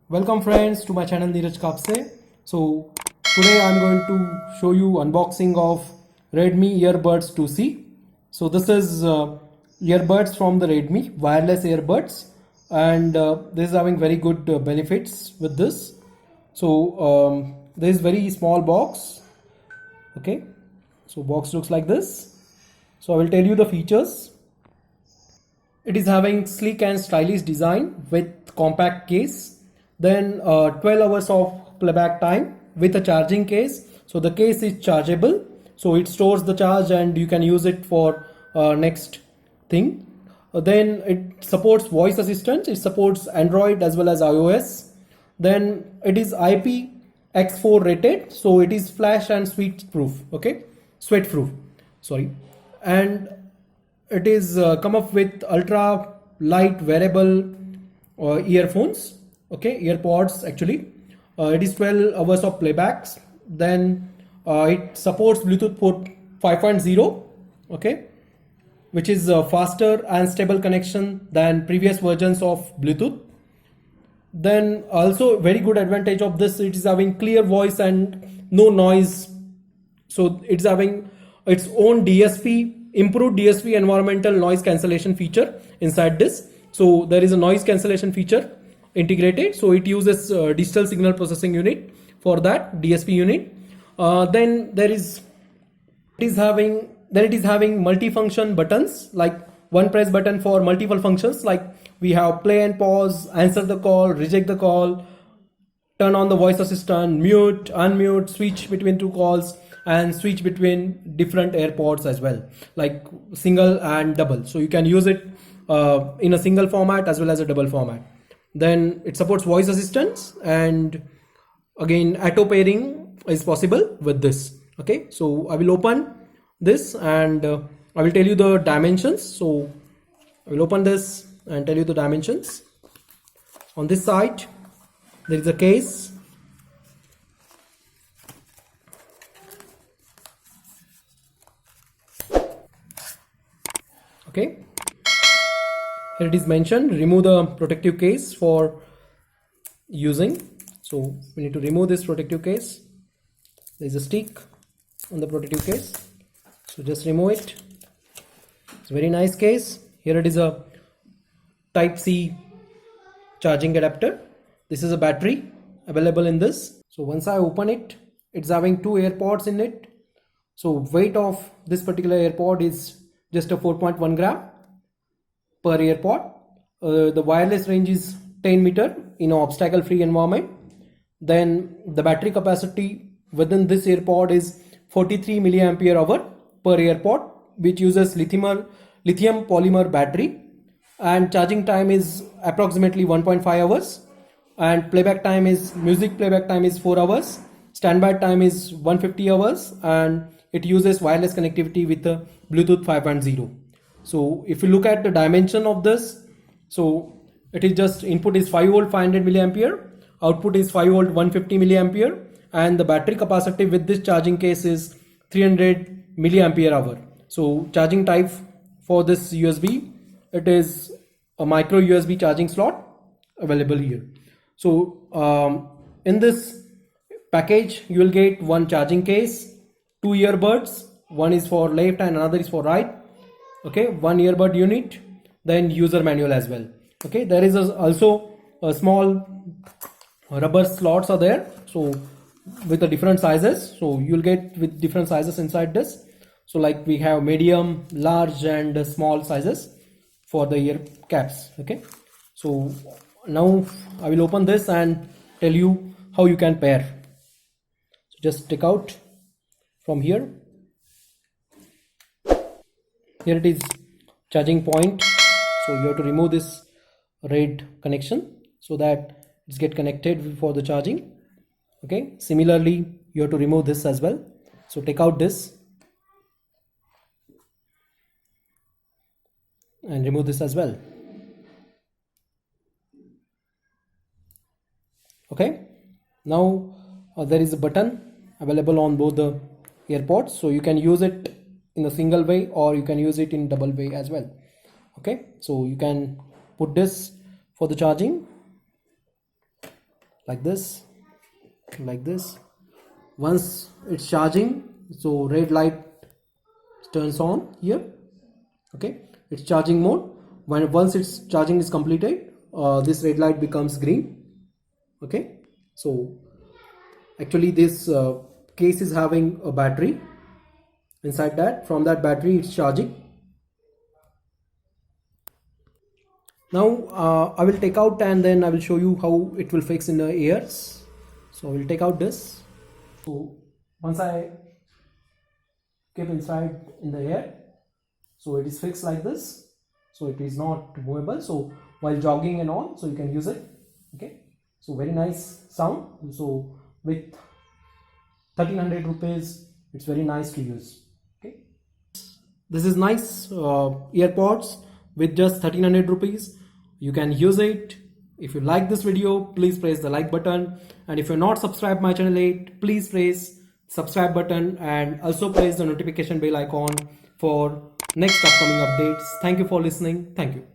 Welcome friends to my channel Niraj Kapase. So today I'm going to show you unboxing of Redmi Earbuds 2C. So this is earbuds from the Redmi, wireless earbuds, and this is having very good benefits with this. So there is very small box. Okay, so box looks like this. So I will tell you the features. It is having sleek and stylish design with compact case. Then 12 hours of playback time with a charging case. So the case is chargeable. So it stores the charge and you can use it for next thing. Then it supports voice assistant. It supports Android as well as iOS. Then it is IPX4 rated. So it is flash and sweat proof. Okay, sweat proof. Sorry. And it is come up with ultra light wearable earphones. Okay, earpods actually. It is 12 hours of playbacks. Then it supports Bluetooth port 5.0. Okay, which is a faster and stable connection than previous versions of Bluetooth. Then also very good advantage of this, it is having clear voice and no noise. So it's having its own DSP, improved DSP, environmental noise cancellation feature inside this. So there is a noise cancellation feature integrated. So it uses digital signal processing unit for that DSP unit. Then it is having multifunction buttons, like one press button for multiple functions, like we have play and pause, answer the call, reject the call, turn on the voice assistant, mute, unmute, switch between two calls, and switch between different AirPods as well, like single and double. So you can use it in a single format as well as a double format. Then it supports voice assistants, and again auto pairing is possible with this. Okay, so I will open this and I will tell you the dimensions. So I will open this and tell you the dimensions. On this side there is a case. Okay, here it is mentioned, remove the protective case for using. So we need to remove this protective case. There is a stick on the protective case, so just remove it. It's a very nice case. Here it is a type C charging adapter. This is a battery available in this. So once I open it, it's having two AirPods in it. So weight of this particular AirPod is just a 4.1 gram per AirPod. The wireless range is 10 meter in an obstacle free environment. Then the battery capacity within this AirPod is 43 milliampere hour per AirPod, which uses lithium polymer battery, and charging time is approximately 1.5 hours, and playback time is music playback time is 4 hours, standby time is 150 hours, and it uses wireless connectivity with the Bluetooth 5.0. So if you look at the dimension of this, so it is just input is 5 volt 500 milliampere, output is 5 volt 150 milliampere, and the battery capacity with this charging case is 300 milliampere hour. So charging type for this USB, it is a micro USB charging slot available here. So in this package you will get one charging case, two earbuds, one is for left and another is for right. Okay, one earbud unit, then user manual as well. Okay, there is also a small rubber slots are there, so with the different sizes. So you'll get with different sizes inside this. So like we have medium, large, and small sizes for the ear caps. Okay, so now I will open this and tell you how you can pair. So just take out from here. Here it is charging point. So you have to remove this red connection so that it's get connected for the charging. Okay, similarly you have to remove this as well. So take out this and remove this as well. Okay, now there is a button available on both the AirPods, so you can use it in a single way or you can use it in double way as well. Okay, so you can put this for the charging, like this, like this. Once it's charging, so red light turns on here. Okay, it's charging mode. Once its charging is completed, this red light becomes green. Okay, so actually this case is having a battery inside that. From that battery it's charging. Now I will take out and then I will show you how it will fix in the ears. So I will take out this. So once I keep inside in the air, so it is fixed like this, so it is not movable. So while jogging and all, so you can use it. Okay, so very nice sound. So with 1300 rupees, it's very nice to use. Okay, this is nice earpods with just 1300 rupees. You can use it. If you like this video, please press the like button, and if you're not subscribed my channel yet, please press subscribe button and also press the notification bell icon for next upcoming updates. Thank you for listening. Thank you.